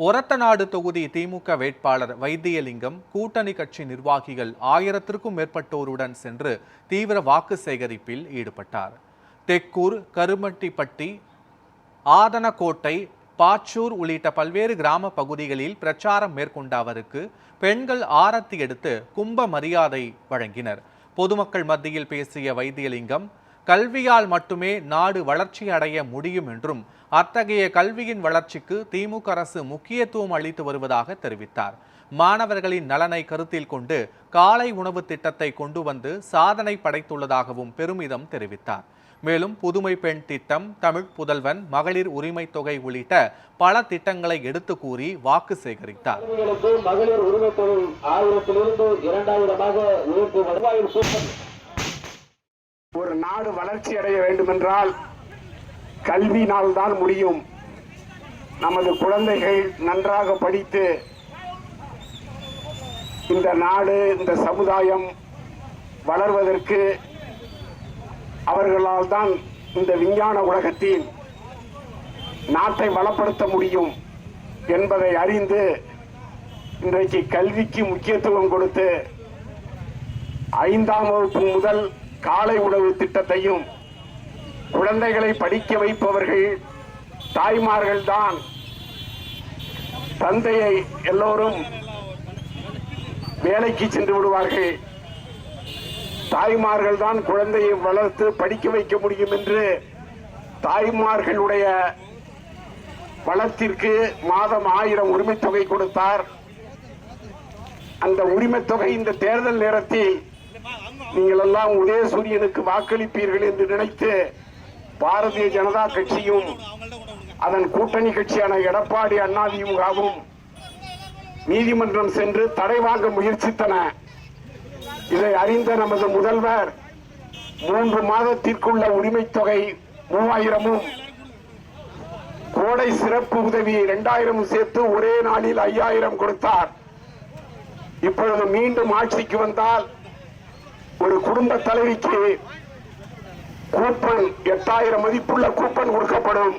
ஒரத்தநாடு தொகுதி திமுக வேட்பாளர் வைத்தியலிங்கம் கூட்டணி கட்சி நிர்வாகிகள் 1000க்கும் மேற்பட்டோருடன் சென்று தீவிர வாக்கு சேகரிப்பில் ஈடுபட்டார். தெக்கூர், கருமட்டிப்பட்டி, ஆதனக்கோட்டை, பாச்சூர் உள்ளிட்ட பல்வேறு கிராம பகுதிகளில் பிரச்சாரம் மேற்கொண்ட அவருக்கு பெண்கள் ஆரத்தி எடுத்து கும்ப மரியாதை வழங்கினர். பொதுமக்கள் மத்தியில் பேசிய வைத்தியலிங்கம், கல்வியால் மட்டுமே நாடு வளர்ச்சி அடைய முடியும் என்றும் அத்தகைய கல்வியின் வளர்ச்சிக்கு திமுக அரசு முக்கியத்துவம் அளித்து வருவதாக தெரிவித்தார். மாணவர்களின் நலனை கருத்தில் கொண்டு காலை உணவு திட்டத்தை கொண்டு வந்து சாதனை படைத்துள்ளதாகவும் பெருமிதம் தெரிவித்தார். மேலும் புதுமை பெண் திட்டம், தமிழ் புதல்வன், மகளிர் உரிமை தொகை உள்ளிட்ட பல திட்டங்களை எடுத்து கூறி வாக்கு சேகரித்தார். மகளிர் உரிமை தொகை 1000லிருந்து 2000 ஒரு நாடு வளர்ச்சி அடைய வேண்டுமென்றால் கல்வியினால் தான் முடியும். நமது குழந்தைகள் நன்றாக படித்து இந்த நாடு, இந்த சமுதாயம் வளர்வதற்கு அவர்களால் தான் இந்த விஞ்ஞான உலகத்தில் நாட்டை வளப்படுத்த முடியும் என்பதை அறிந்து இன்றைக்கு கல்விக்கு முக்கியத்துவம் கொடுத்து 5ஆம் வகுப்பு முதல் காலை உணவு திட்டத்தையும், குழந்தைகளை படிக்க வைப்பவர்கள் தாய்மார்கள் தான். தந்தையை எல்லோரும் வேலைக்கு சென்று விடுவார்கள், தாய்மார்கள் தான் குழந்தையை வளர்த்து படிக்க வைக்க முடியும் என்று தாய்மார்களுடைய வளத்திற்கு மாதம் 1000 உரிமை தொகை கொடுத்தார். அந்த உரிமை தொகை இந்த தேர்தல் நேரத்தில் நீங்கள் எல்லாம் உதயசூரியனுக்கு வாக்களிப்பீர்கள் என்று நினைத்து பாரதிய ஜனதா கட்சியும் அதன் கூட்டணி கட்சியான எடப்பாடி அதிமுகவும் நீதிமன்றம் சென்று தடை வாங்க முயற்சித்தன. இதை அறிந்த நமது முதல்வர் 3 மாதத்திற்குள்ள உரிமை தொகை 3000ம், கோடை சிறப்பு உதவி 2000 சேர்த்து ஒரே நாளில் 5000 கொடுத்தார். இப்பொழுது மீண்டும் ஆட்சிக்கு வந்தால் ஒரு குடும்ப தலைவிக்கு கூப்பன் 8000 மதிப்புள்ள கூப்பன் கொடுக்கப்படும்.